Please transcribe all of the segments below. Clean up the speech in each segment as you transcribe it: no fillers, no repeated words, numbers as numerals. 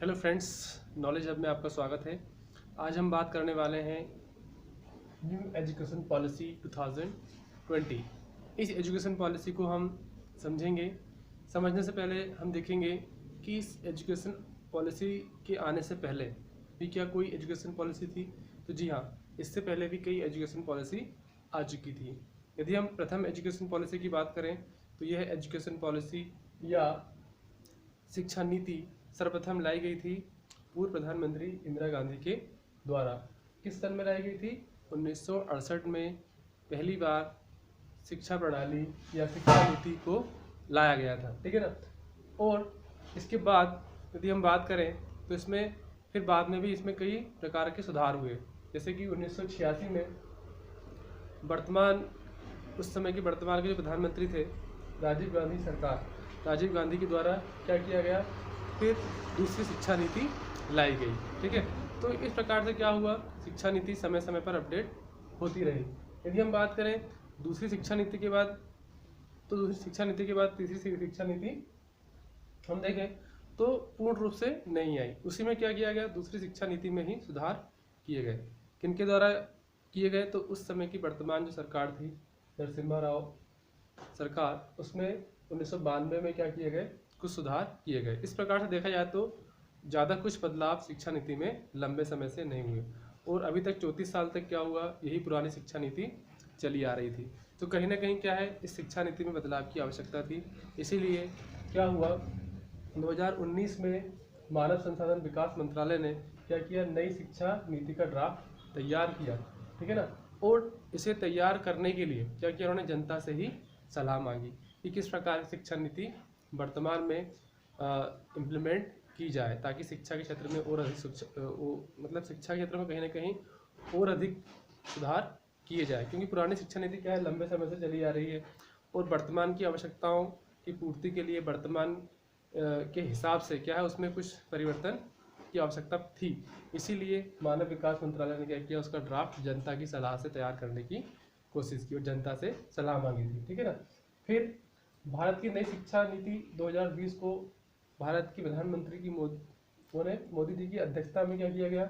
Hello friends, knowledge hub में आपका स्वागत है। आज हम बात करने वाले हैं न्यू एजुकेशन पॉलिसी 2020। इस एजुकेशन पॉलिसी को हम समझेंगे। समझने से पहले हम देखेंगे कि इस एजुकेशन पॉलिसी के आने से पहले भी क्या कोई एजुकेशन पॉलिसी थी। तो जी हाँ, इससे पहले भी कई एजुकेशन पॉलिसी आ चुकी थी। यदि हम प्रथम एजुकेशन पॉलिसी की बात करें तो यह एजुकेशन पॉलिसी या शिक्षा नीति सर्वप्रथम लाई गई थी पूर्व प्रधानमंत्री इंदिरा गांधी के द्वारा। किस सन में लाई गई थी? 1968 में पहली बार शिक्षा प्रणाली या शिक्षा नीति को लाया गया था, ठीक है ना। और इसके बाद यदि हम बात करें तो इसमें फिर बाद में भी इसमें कई प्रकार के सुधार हुए। जैसे कि 1986 में वर्तमान उस समय के वर्तमान के जो प्रधानमंत्री थे राजीव गांधी सरकार, राजीव गांधी के द्वारा क्या किया गया, फिर दूसरी शिक्षा नीति लाई गई, ठीक है। तो इस प्रकार से क्या हुआ, शिक्षा नीति समय समय पर अपडेट होती रही। यदि हम बात करें दूसरी शिक्षा नीति के बाद, तो दूसरी शिक्षा नीति के बाद तीसरी शिक्षा नीति हम देखें तो पूर्ण रूप से नहीं आई। उसी में क्या किया गया, दूसरी शिक्षा नीति में ही सुधार किए गए। किनके द्वारा किए गए? तो उस समय की वर्तमान जो सरकार थी नरसिम्हा राव सरकार, उसमें 1992 में क्या किए गए, कुछ सुधार किए गए। इस प्रकार से देखा जाए तो ज़्यादा कुछ बदलाव शिक्षा नीति में लंबे समय से नहीं हुए और अभी तक 34 साल तक क्या हुआ, यही पुरानी शिक्षा नीति चली आ रही थी। तो कहीं ना कहीं क्या है, इस शिक्षा नीति में बदलाव की आवश्यकता थी। इसीलिए क्या हुआ, 2019 में मानव संसाधन विकास मंत्रालय ने क्या किया, नई शिक्षा नीति का ड्राफ्ट तैयार किया, ठीक है ना। और इसे तैयार करने के लिए क्या किया, उन्होंने जनता से ही सलाह मांगी कि किस प्रकार की शिक्षा नीति वर्तमान में इम्प्लीमेंट की जाए, ताकि शिक्षा के क्षेत्र में और अधिक मतलब शिक्षा के क्षेत्र में कहीं ना कहीं और अधिक सुधार किए जाए। क्योंकि पुरानी शिक्षा नीति क्या है, लंबे समय से चली आ रही है और वर्तमान की आवश्यकताओं की पूर्ति के लिए वर्तमान के हिसाब से क्या है, उसमें कुछ परिवर्तन की आवश्यकता थी। इसीलिए मानव विकास मंत्रालय ने क्या किया, उसका ड्राफ्ट जनता की सलाह से तैयार करने की कोशिश की और जनता से सलाह मांगी थी, ठीक है ना। फिर भारत की नई शिक्षा नीति 2020 को भारत की प्रधानमंत्री की मोदी जी की अध्यक्षता में क्या किया गया,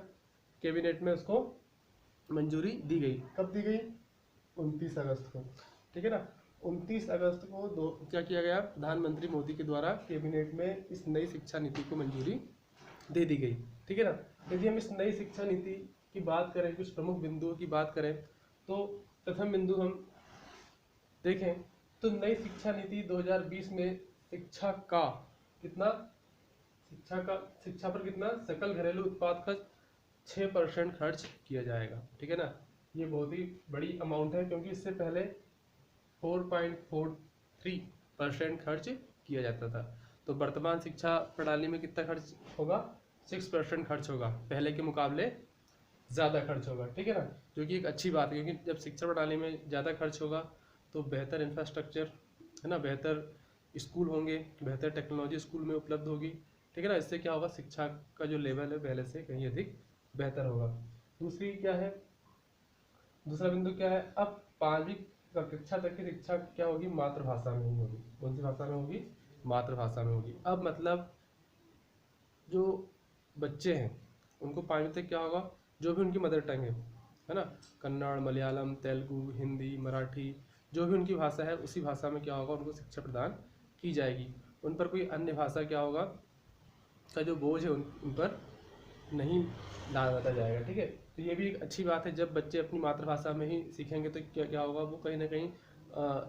कैबिनेट में उसको मंजूरी दी गई। कब दी गई? 29 अगस्त को, ठीक है ना। 29 अगस्त को क्या किया गया, प्रधानमंत्री मोदी के द्वारा कैबिनेट में इस नई शिक्षा नीति को मंजूरी दे दी गई, ठीक है ना। यदि हम इस नई शिक्षा नीति की बात करें, कुछ प्रमुख बिंदुओं की बात करें, तो प्रथम बिंदु हम देखें तो नई शिक्षा नीति 2020 में शिक्षा का कितना, शिक्षा पर कितना सकल घरेलू उत्पाद का 6% खर्च किया जाएगा, ठीक है ना। ये बहुत ही बड़ी अमाउंट है, क्योंकि इससे पहले 4.43% खर्च किया जाता था। तो वर्तमान शिक्षा प्रणाली में कितना खर्च होगा, 6% खर्च होगा, पहले के मुकाबले ज़्यादा खर्च होगा, ठीक है ना। जो कि एक अच्छी बात है, क्योंकि जब शिक्षा प्रणाली में ज़्यादा खर्च होगा तो बेहतर इंफ्रास्ट्रक्चर है ना, बेहतर स्कूल होंगे, बेहतर टेक्नोलॉजी स्कूल में उपलब्ध होगी, ठीक है ना। इससे क्या होगा, शिक्षा का जो लेवल है पहले से कहीं अधिक बेहतर होगा। दूसरी क्या है, दूसरा बिंदु क्या है, अब 5वीं कक्षा तक की शिक्षा क्या होगी, मातृभाषा में ही होगी। कौन सी भाषा में होगी? मातृभाषा में होगी। अब मतलब जो बच्चे हैं उनको 5वीं तक क्या होगा, जो भी उनकी मदर टंग है ना, कन्नड़, मलयालम, तेलुगु, हिंदी, मराठी, जो भी उनकी भाषा है उसी भाषा में क्या होगा, उनको शिक्षा प्रदान की जाएगी। उन पर कोई अन्य भाषा क्या होगा का जो बोझ है उन पर नहीं डालता जाएगा, ठीक है। तो ये भी एक अच्छी बात है, जब बच्चे अपनी मातृभाषा में ही सीखेंगे तो क्या क्या होगा, वो कहीं ना कहीं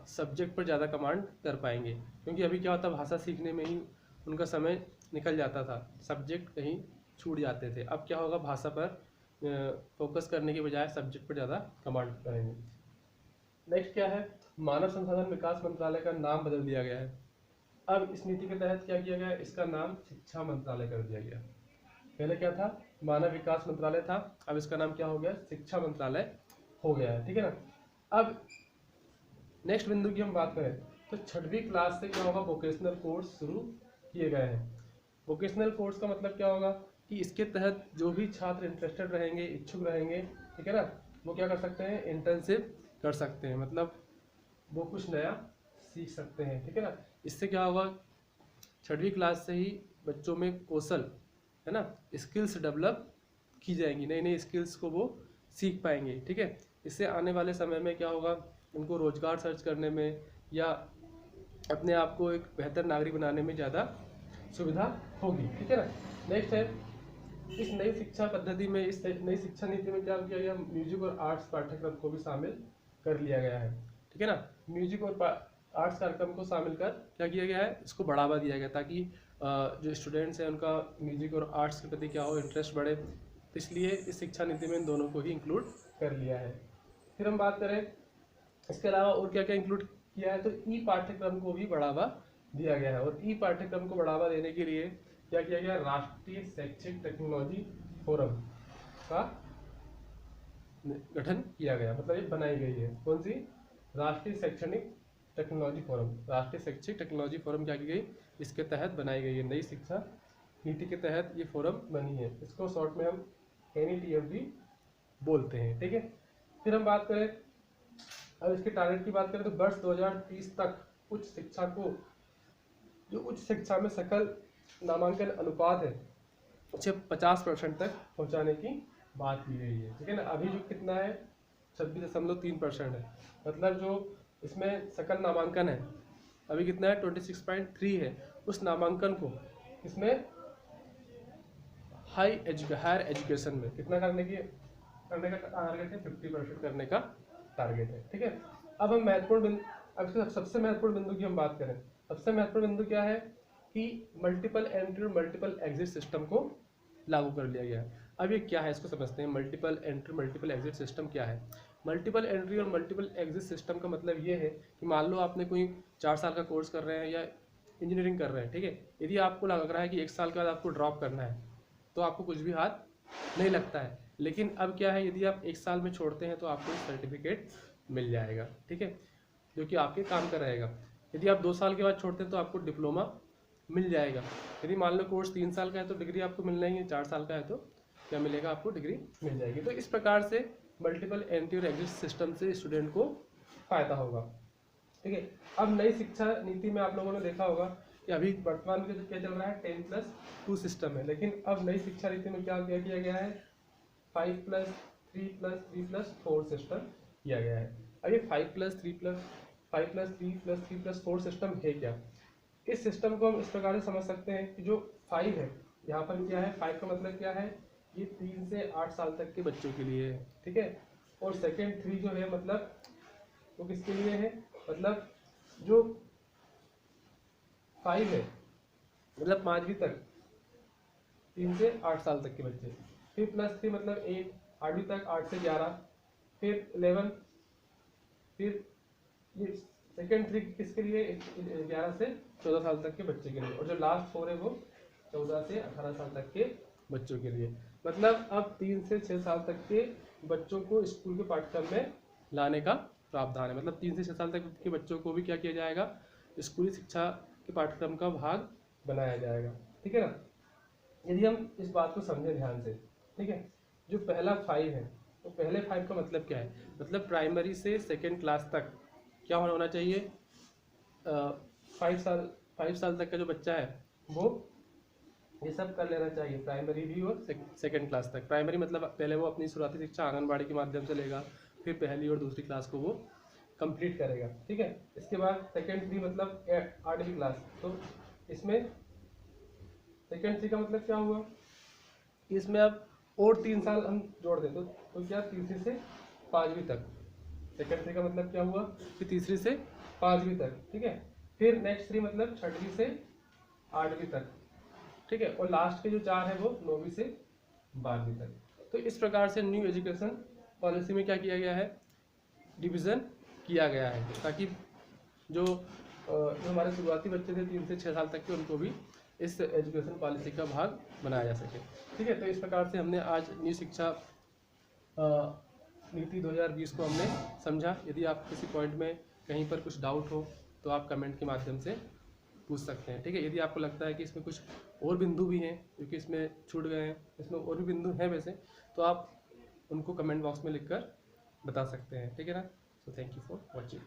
सब्जेक्ट पर ज़्यादा कमांड कर पाएंगे। क्योंकि अभी क्या होता, भाषा सीखने में ही उनका समय निकल जाता था, सब्जेक्ट कहीं छूट जाते थे। अब क्या होगा, भाषा पर फोकस करने के बजाय सब्जेक्ट पर ज़्यादा कमांड करेंगे। नेक्स्ट क्या है, मानव संसाधन विकास मंत्रालय का नाम बदल दिया गया है। अब इस नीति के तहत क्या किया गया, इसका नाम शिक्षा मंत्रालय कर दिया गया। पहले क्या था, मानव विकास मंत्रालय था, अब इसका नाम क्या हो गया, शिक्षा मंत्रालय हो गया है, ठीक है ना। अब नेक्स्ट बिंदु की हम बात करें तो 6वीं क्लास से क्या होगा, वोकेशनल कोर्स शुरू किए गए हैं। वोकेशनल कोर्स का मतलब क्या होगा कि इसके तहत जो भी छात्र इंटरेस्टेड रहेंगे, इच्छुक रहेंगे, ठीक है ना, वो क्या कर सकते हैं, इंटर्नशिप कर सकते हैं, मतलब वो कुछ नया सीख सकते हैं, ठीक है ना। इससे क्या होगा, 6वीं क्लास से ही बच्चों में कौशल है ना, स्किल्स डेवलप की जाएंगी, नई नई स्किल्स को वो सीख पाएंगे। ठीक है, इससे आने वाले समय में क्या होगा, उनको रोजगार सर्च करने में या अपने आप को एक बेहतर नागरिक बनाने में ज़्यादा सुविधा होगी। ठीक है ना। नेक्स्ट है, इस नई शिक्षा पद्धति में, इस नई शिक्षा नीति में क्या किया गया, म्यूजिक और आर्ट्स पाठ्यक्रम को भी शामिल कर लिया गया है। ठीक है ना, म्यूजिक और आर्ट्स कार्यक्रम को शामिल कर क्या किया गया है, इसको बढ़ावा दिया गया ताकि जो स्टूडेंट्स हैं उनका म्यूजिक और आर्ट्स के प्रति क्या हो, इंटरेस्ट बढ़े। तो इसलिए इस शिक्षा नीति में इन दोनों को ही इंक्लूड कर लिया है। फिर हम बात करें इसके अलावा और क्या क्या इंक्लूड किया है, तो ई पाठ्यक्रम को भी बढ़ावा दिया गया है। और ई पाठ्यक्रम को बढ़ावा देने के लिए क्या किया गया, राष्ट्रीय शैक्षिक टेक्नोलॉजी फोरम का गठन किया गया, मतलब ये बनाई गई है। कौन सी, राष्ट्रीय शैक्षणिक टेक्नोलॉजी फोरम, राष्ट्रीय शैक्षिक टेक्नोलॉजी फोरम क्या की गई, इसके तहत बनाई गई है। नई शिक्षा नीति के तहत ये फोरम बनी है, इसको शॉर्ट में हम NETFB बोलते हैं। ठीक है, फिर हम बात करें, अब इसके टारगेट की बात करें तो वर्ष 2030 तक उच्च शिक्षा को, जो उच्च शिक्षा में सकल नामांकन अनुपात है उसे 50% तक पहुंचाने की बात की गई है। ठीक है ना, अभी जो कितना है 26.3% है, मतलब जो इसमें सकल नामांकन है अभी कितना है 26.3 है। उस नामांकन को इसमें हायर एजुकेशन में कितना करने का टारगेट है, 50% करने का टारगेट है। ठीक है, अब हम अब सबसे महत्वपूर्ण बिंदु की हम बात करें। सबसे महत्वपूर्ण बिंदु क्या है कि मल्टीपल एंट्री और मल्टीपल एग्जिट सिस्टम को लागू कर लिया गया है। अब ये क्या है, इसको समझते हैं। Multiple entry multiple exit system क्या है। मल्टीपल एंट्री और मल्टीपल एग्जिट सिस्टम का मतलब ये है कि मान लो आपने कोई 4 साल का कोर्स कर रहे हैं या इंजीनियरिंग कर रहे हैं। ठीक है, यदि आपको लग रहा है कि 1 साल के बाद आपको ड्रॉप करना है तो आपको कुछ भी हाथ नहीं लगता है। लेकिन अब क्या है, यदि आप 1 साल में छोड़ते हैं तो आपको सर्टिफिकेट मिल जाएगा। ठीक है, जो कि आपके काम का रहेगा। यदि आप 2 साल के बाद छोड़ते हैं तो आपको डिप्लोमा मिल जाएगा। यदि मान लो कोर्स 3 साल का है तो डिग्री आपको मिलना ही है, 4 साल का है तो क्या मिलेगा, आपको डिग्री मिल जाएगी। तो इस प्रकार से मल्टीपल एंट्री और एग्जिट सिस्टम से स्टूडेंट को फायदा होगा। ठीक है, अब नई शिक्षा नीति में आप लोगों ने देखा होगा कि अभी वर्तमान में क्या चल रहा है, 10+2 सिस्टम है। लेकिन अब नई शिक्षा नीति में क्या किया गया है, 5+3+3+4 सिस्टम किया गया है। अब ये 5+3+4 सिस्टम है क्या, इस सिस्टम को हम इस प्रकार से समझ सकते हैं कि जो 5 है यहाँ पर क्या है, 5 का मतलब क्या है, ये 3 से 8 साल तक के बच्चों के लिए है। ठीक है, और सेकेंड 3 जो है मतलब वो किसके लिए है, मतलब जो 5 है मतलब 5वीं तक 3 से 8 साल तक के बच्चे। फिर +3 मतलब 8, 8वीं तक 8 से 11, फिर 11, फिर ये सेकेंड 3 किसके लिए, 11 से 14 साल तक के बच्चे के लिए। और जो लास्ट 4 है वो 14 से 18 साल तक के बच्चों के लिए। मतलब अब 3 से 6 साल तक के बच्चों को स्कूल के पाठ्यक्रम में लाने का प्रावधान है। मतलब 3 से 6 साल तक के बच्चों को भी क्या किया जाएगा, स्कूली शिक्षा के पाठ्यक्रम का भाग बनाया जाएगा। ठीक है ना, यदि हम इस बात को समझें ध्यान से। ठीक है, जो पहला 5 है तो पहले 5 का मतलब क्या है, मतलब प्राइमरी से सेकेंड क्लास तक क्या होना चाहिए, 5 साल तक का जो बच्चा है वो ये सब कर लेना चाहिए, प्राइमरी भी और सेकेंड क्लास तक। प्राइमरी मतलब पहले वो अपनी शुरुआती शिक्षा आंगनबाड़ी के माध्यम से लेगा, फिर पहली और दूसरी क्लास को वो कंप्लीट करेगा। ठीक है, इसके बाद सेकेंड 3 मतलब 8वीं क्लास। तो इसमें सेकेंड 3 का मतलब क्या हुआ, इसमें अब और 3 साल हम जोड़ दें तो क्या, तीसरी से 5वीं तक। सेकेंड 3 का मतलब क्या हुआ कि तीसरी से 5वीं तक। ठीक है, फिर नेक्स्ट 3 मतलब 6वीं से 8वीं तक। ठीक है, और लास्ट के जो 4 है वो 9वीं से 12वीं तक। तो इस प्रकार से न्यू एजुकेशन पॉलिसी में क्या किया गया है, डिवीज़न किया गया है, ताकि जो हमारे शुरुआती बच्चे थे 3 से 6 साल तक के, उनको भी इस एजुकेशन पॉलिसी का भाग बनाया जा सके। ठीक है, तो इस प्रकार से हमने आज न्यू शिक्षा नीति 2020 को हमने समझा। यदि आप किसी पॉइंट में कहीं पर कुछ डाउट हो तो आप कमेंट के माध्यम से पूछ सकते हैं। ठीक है, यदि आपको लगता है कि इसमें कुछ और बिंदु भी हैं जो कि इसमें छूट गए हैं, इसमें और भी बिंदु हैं वैसे, तो आप उनको कमेंट बॉक्स में लिखकर बता सकते हैं। ठीक है ना, so thank you for watching.